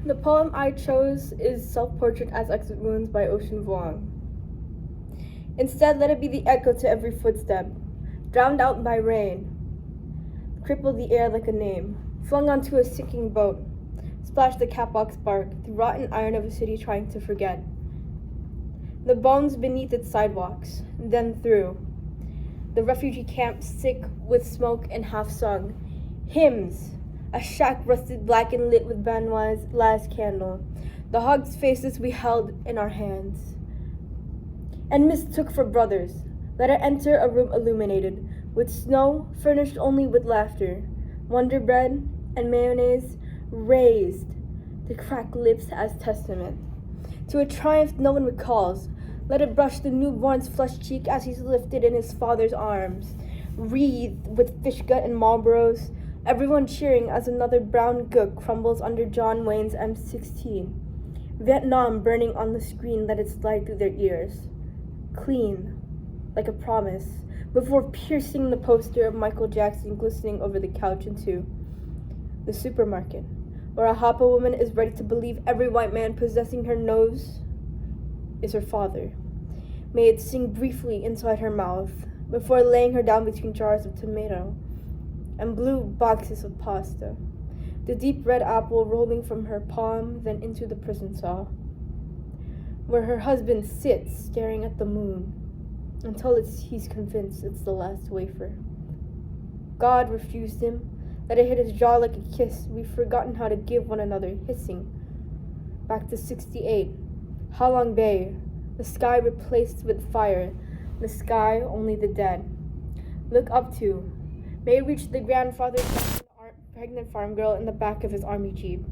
The poem I chose is Self-Portrait as Exit Wounds by Ocean Vuong. Instead, let it be the echo to every footstep, drowned out by rain, cripple the air like a name, flung onto a sinking boat, splash the catwalk's bark, the rotten iron of a city trying to forget. The bones beneath its sidewalks, then through. The refugee camp sick with smoke and half-sung. Hymns, a shack rusted black and lit with Benoit's last candle. The hogs' faces we held in our hands. And mistook for brothers. Let her enter a room illuminated, with snow furnished only with laughter. Wonder bread and mayonnaise raised the cracked lips as testament to a triumph no one recalls. Let it brush the newborn's flushed cheek as he's lifted in his father's arms, wreathed with fish gut and Marlboros, everyone cheering as another brown gook crumbles under John Wayne's M16. Vietnam burning on the screen, let it slide through their ears. Clean, like a promise, before piercing the poster of Michael Jackson glistening over the couch into the supermarket, where a Hapa woman is ready to believe every white man possessing her nose is her father. May it sing briefly inside her mouth before laying her down between jars of tomato and blue boxes of pasta, the deep red apple rolling from her palm then into the prison cell, where her husband sits staring at the moon until he's convinced it's the last wafer. God refused him. Let it hit his jaw like a kiss. We've forgotten how to give one another hissing. Back to 68. Halong Bay, the sky replaced with fire, the sky only the dead. Look up to. May it reach the grandfather pregnant farm girl in the back of his army jeep.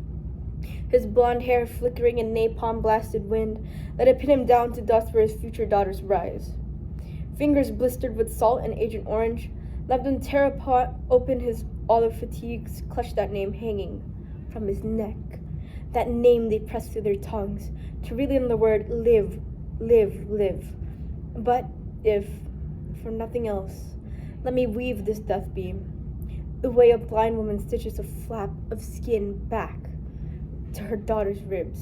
His blonde hair flickering in napalm-blasted wind, let it pin him down to dust where his future daughters rise. Fingers blistered with salt and Agent Orange, let them tear apart open his olive fatigues, clutch that name hanging from his neck. That name they press through their tongues, to reel in the word live, live, live. But if, for nothing else, let me weave this death beam, the way a blind woman stitches a flap of skin back to her daughter's ribs.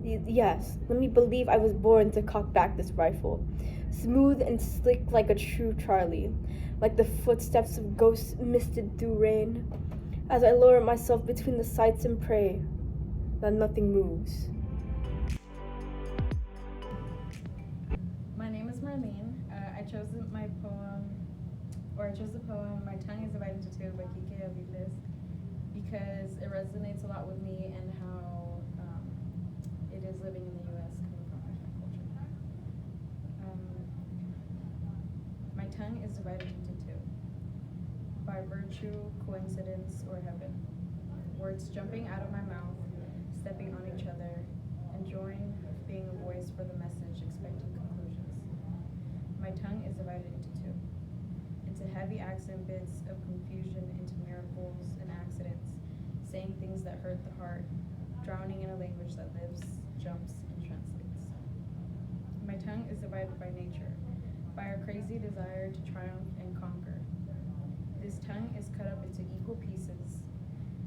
Yes, let me believe I was born to cock back this rifle, smooth and slick like a true Charlie, like the footsteps of ghosts misted through rain, as I lower myself between the sights and pray that nothing moves. My name is Marlene. I chose the poem My Tongue is Divided into Two by Kike Aviles because it resonates a lot with me and how it is living in the U.S. coming from African culture. My tongue is divided into two, by virtue, coincidence, or heaven. Words jumping out of my mouth, stepping on each other, enjoying being a voice for the message, expecting conclusions. My tongue is divided into two, into heavy accent bits of confusion, into miracles and accidents, saying things that hurt the heart, drowning in a language that lives, jumps, and translates. My tongue is divided by nature, by our crazy desire to triumph and conquer. This tongue is cut up into equal pieces.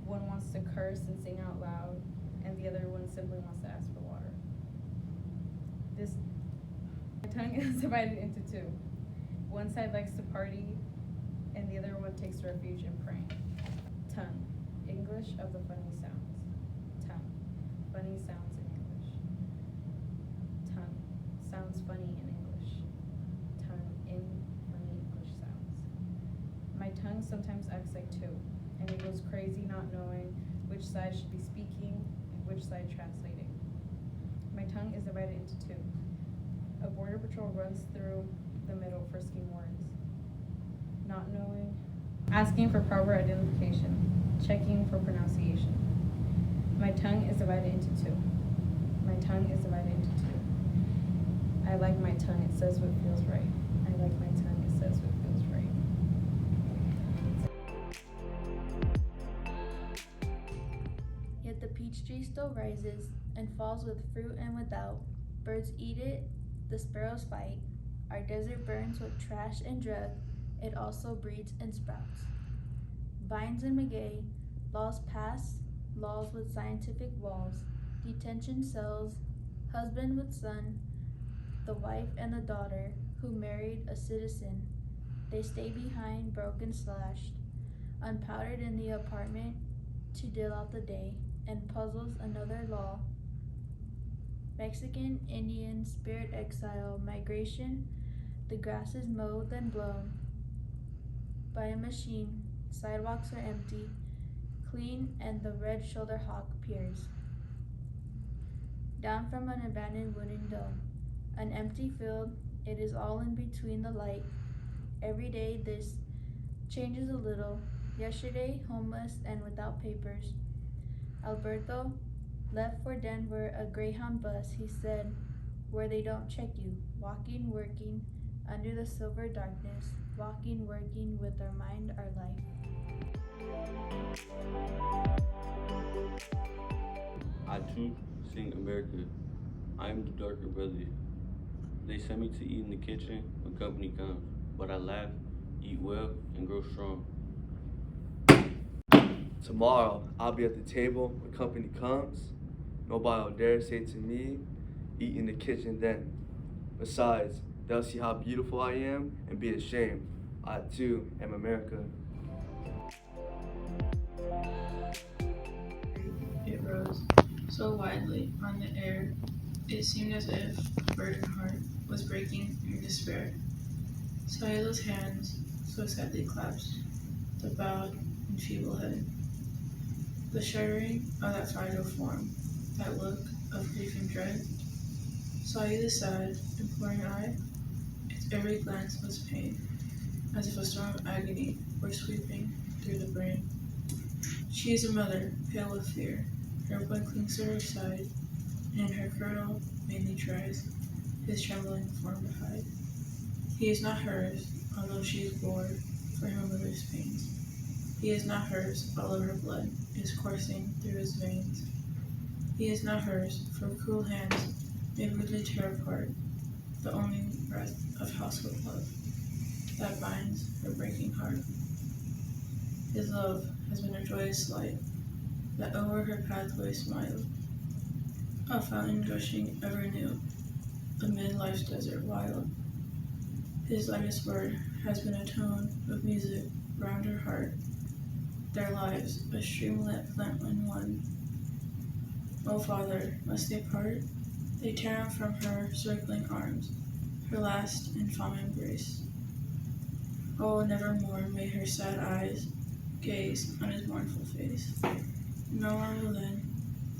One wants to curse and sing out loud, and the other one simply wants to ask for water. My tongue is divided into two. One side likes to party, and the other one takes refuge in praying. Tongue, English of the funny sounds. Tongue, funny sounds in English. Tongue, sounds funny in English. Tongue, in funny English sounds. My tongue sometimes acts like two, and it goes crazy not knowing which side should be speaking and which side translating. My tongue is divided into two. A border patrol runs through the middle frisking words. Not knowing, asking for proper identification, checking for pronunciation. My tongue is divided into two. My tongue is divided into two. I like my tongue, it says what feels right. I like my tongue, it says what feels right. Yet the peach tree still rises and falls with fruit and without. Birds eat it, the sparrows fight. Our desert burns with trash and drug. It also breeds and sprouts. Vines and maguey, laws pass, laws with scientific walls, detention cells, husband with son, the wife and the daughter who married a citizen. They stay behind, broken, slashed, unpowdered in the apartment to deal out the day, and puzzles another law. Mexican, Indian, spirit exile, migration, the grass is mowed then blown by a machine, sidewalks are empty, clean, and the red shoulder hawk peers down from an abandoned wooden dome. An empty field, it is all in between the light. Every day this changes a little. Yesterday, homeless and without papers. Alberto left for Denver, a Greyhound bus, he said, where they don't check you. Walking, working, under the silver darkness. Walking, working, with our mind, our life. I too sing America. I am the darker brother. They send me to eat in the kitchen when company comes, but I laugh, eat well, and grow strong. Tomorrow, I'll be at the table when company comes. Nobody will dare say to me, eat in the kitchen then. Besides, they'll see how beautiful I am and be ashamed. I too am America. It rose so widely on the air, it seemed as if a virgin heart was breaking in despair. Sila's hands so sadly clasped the bowed and feeble head. The shuddering of that fragile form, that look of grief and dread, Saida sad, imploring eye, its every glance was pain, as if a storm of agony were sweeping through the brain. She is a mother, pale with fear, her boy clings to her side, and in her cradle vainly tries his trembling form to hide. He is not hers, although she is bore for her mother's pains. He is not hers, although her blood is coursing through his veins. He is not hers, for cruel hands may rudely tear apart the only breath of household love that binds her breaking heart. His love has been a joyous light that o'er her pathway smiled, a fountain gushing ever new amid life's desert wild. His lightest word has been a tone of music round her heart, their lives a streamlet blent in one. O Father, must they part? They tear from her circling arms, her last and fond embrace. Oh, nevermore may her sad eyes gaze on his mournful face. No one will then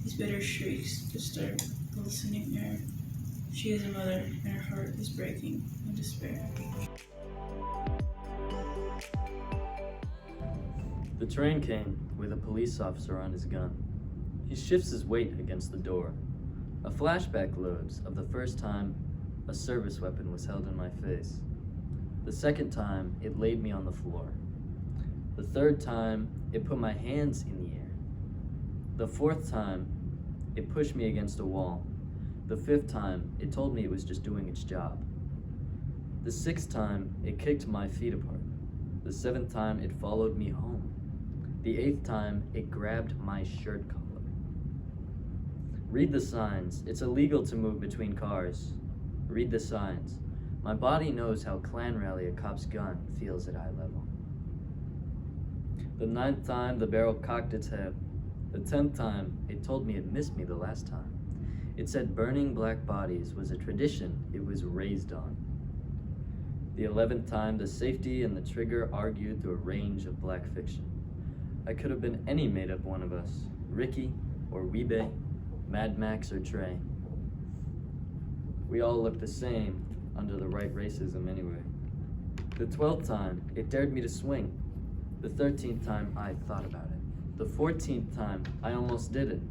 these bitter shrieks disturb the listening air. She is a mother, and her heart is breaking in despair. The train came with a police officer on his gun. He shifts his weight against the door. A flashback loads of the first time a service weapon was held in my face. The second time, it laid me on the floor. The third time, it put my hands in the air. The fourth time, it pushed me against a wall. The fifth time, it told me it was just doing its job. The sixth time, it kicked my feet apart. The seventh time, it followed me home. The eighth time, it grabbed my shirt collar. Read the signs. It's illegal to move between cars. Read the signs. My body knows how clan rally a cop's gun feels at eye level. The ninth time, the barrel cocked its head. The 10th time, it told me it missed me the last time. It said burning black bodies was a tradition it was raised on. The 11th time, the safety and the trigger argued through a range of black fiction. I could have been any made-up one of us, Ricky or Weebay, Mad Max or Trey. We all look the same under the right racism anyway. The 12th time, it dared me to swing. The 13th time, I thought about it. The 14th time, I almost did it.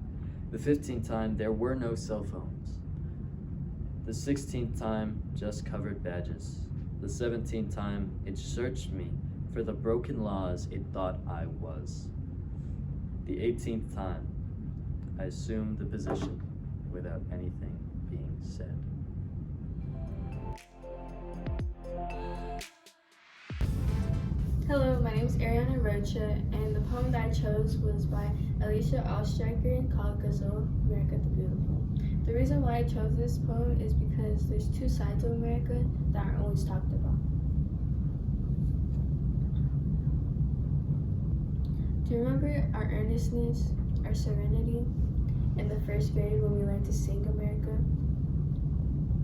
The 15th time, there were no cell phones. The 16th time, just covered badges. The 17th time, it searched me for the broken laws it thought I was. The 18th time, I assumed the position without anything being said. Hello, my name is Ariana Rocha, and the poem that I chose was by Alicia Ostriker called Gazelle, America the Beautiful. The reason why I chose this poem is because there's two sides of America that aren't always talked about. Do you remember our earnestness, our serenity in the first grade when we learned to sing America?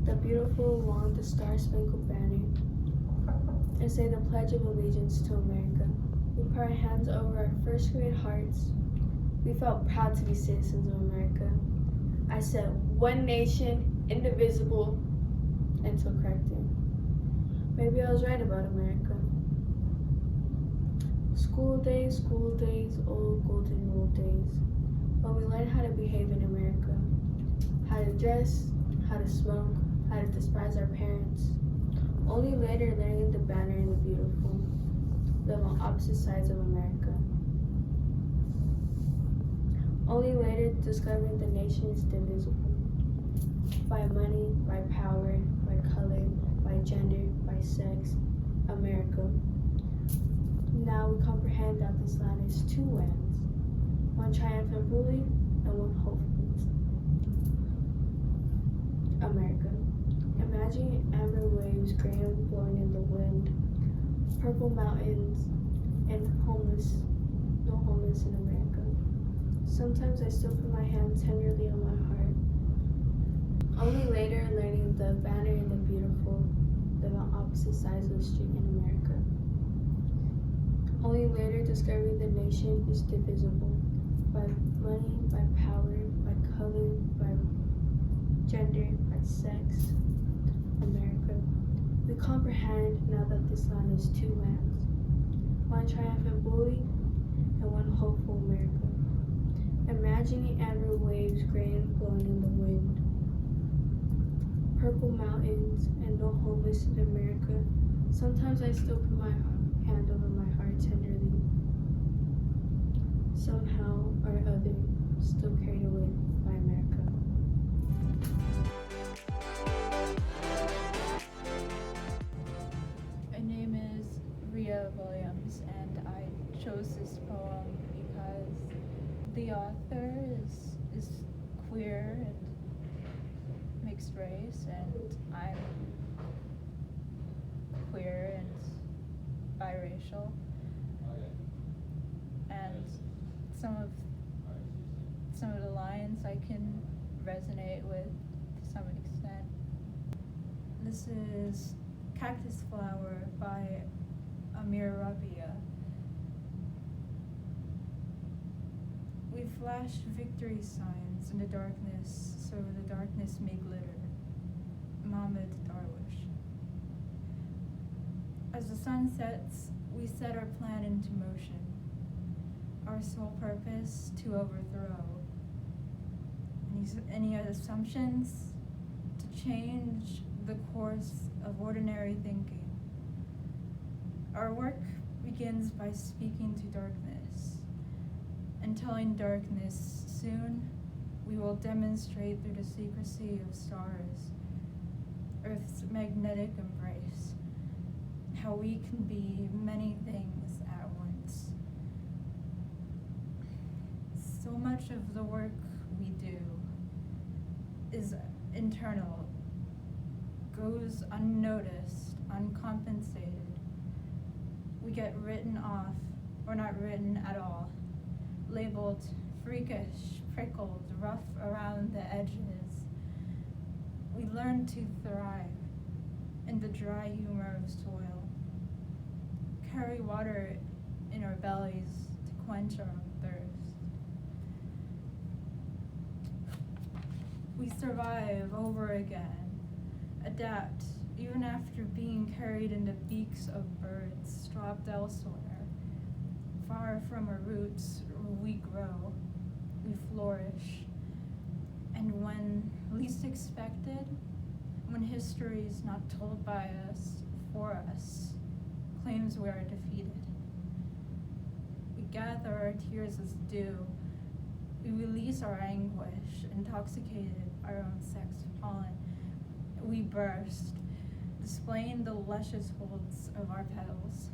The beautiful, long, the star-spangled banner, and say the Pledge of Allegiance to America. We put our hands over our first grade hearts. We felt proud to be citizens of America. I said, one nation, indivisible, until corrected. Maybe I was right about America. School days, old golden rule days, when we learned how to behave in America, how to dress, how to smoke, how to despise our parents. Only later learning the banner and the beautiful, live on opposite sides of America. Only later discovering the nation is divisible. By money, by power, by color, by gender, by sex, America. Now we comprehend that this land is two lands, one triumphant ruling and one hopeful. America. Imagine amber waves, grain blowing in the wind, purple mountains, and no homeless in America. Sometimes I still put my hand tenderly on my heart. Only later learning the banner and the beautiful live on opposite sides of the street in America. Only later discovering the nation is divisible by money, by power, by color, by gender, by sex. America. We comprehend now that this land is two lands, one triumphant bully and one hopeful America. Imagining amber waves, grain blowing in the wind, purple mountains, and no homeless in America. Sometimes I still put my hand over my heart tenderly. Somehow or other, still carried away by America. My name is Rhea Williams, and I chose this poem because the author is queer and mixed race, and I'm queer and biracial, and some of the lines I can resonate with to some extent. This is Cactus Flower by Amir Rabia. We flash victory signs in the darkness, so the darkness may glitter. Mahmoud Darwish. As the sun sets, we set our plan into motion. Our sole purpose to overthrow any assumptions, to change the course of ordinary thinking. Our work begins by speaking to darkness and telling darkness soon we will demonstrate through the secrecy of stars, Earth's magnetic embrace, how we can be many things at once. So much of the work we do is internal, goes unnoticed, uncompensated. We get written off, or not written at all, labeled freakish, prickled, rough around the edges. We learn to thrive in the dry humor of soil, carry water in our bellies to quench our thirst. We survive over again, adapt, even after being carried in the beaks of birds dropped elsewhere. Far from our roots, we grow, we flourish. And when least expected, when history is not told by us, for us, claims we are defeated. We gather our tears as dew. We release our anguish, intoxicated our own sex pollen. We burst, displaying the luscious folds of our petals.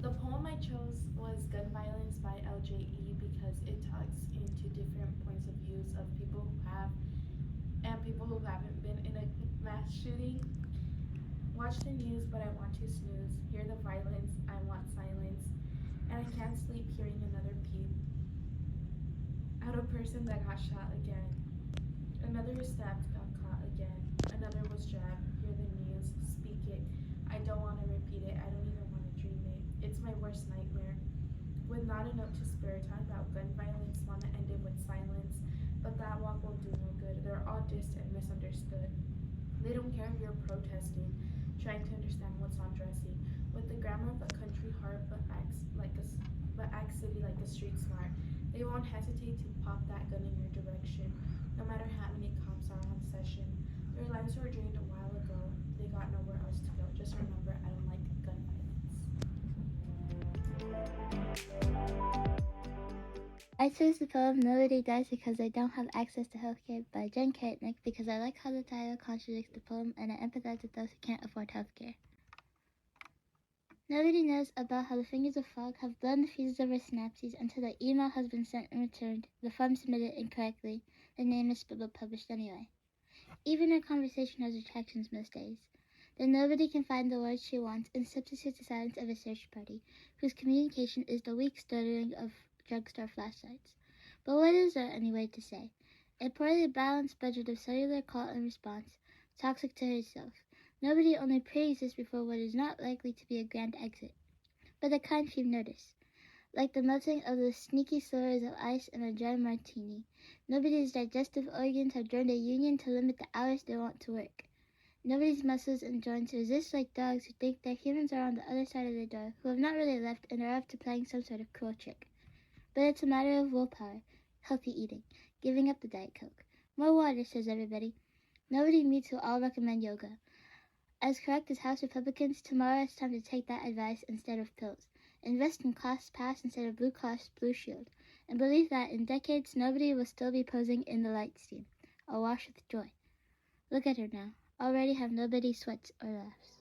The poem I chose was Gun Violence by LJE because it talks into different points of views of people who have and people who haven't been in a mass shooting. Watch the news, but I want to snooze. Hear the violence, I want silence. And I can't sleep hearing another peep. Out a person that got shot again. Another was stabbed, got caught again. Another was jabbed. Hear the news, speak it. I don't want to repeat it. I don't even want to dream it. It's my worst nightmare. With not a note to spare, talking about gun violence, want to end it with silence. But that walk will do no good. They're all dissed and misunderstood. They don't care if you're protesting, trying to understand what's on dressing. With the grammar of a country heart, but acts city like a street smart. They won't hesitate to pop that gun in your direction, no matter how many cops are on session. Their lives were drained a while ago. They got nowhere else to go. Just remember, I don't like gun violence. I chose the poem Nobody Dies Because I Don't Have Access to Healthcare by Jen Karatnick because I like how the title contradicts the poem and I empathize with those who can't afford healthcare. Nobody knows about how the fingers of fog have blown the fuses of our synapses until the email has been sent and returned, the form submitted incorrectly, the name is but published anyway. Even our conversation has retractions most days. Then nobody can find the words she wants and substitutes the silence of a search party, whose communication is the weak stuttering of drugstore flashlights. But what is there anyway to say? A poorly balanced budget of cellular call and response, toxic to herself. Nobody only pre-exists before what is not likely to be a grand exit, but the kind few notice. Like the melting of the sneaky slurs of ice in a dry martini, nobody's digestive organs have joined a union to limit the hours they want to work. Nobody's muscles and joints resist like dogs who think that humans are on the other side of the door, who have not really left and are after playing some sort of cruel trick. But it's a matter of willpower, healthy eating, giving up the Diet Coke. More water, says everybody. Nobody meets who all recommend yoga. As correct as House Republicans, tomorrow it's time to take that advice instead of pills. Invest in ClassPass instead of Blue Cross Blue Shield. And believe that in decades nobody will still be posing in the light steam, awash with joy. Look at her now. Already have nobody sweats or laughs.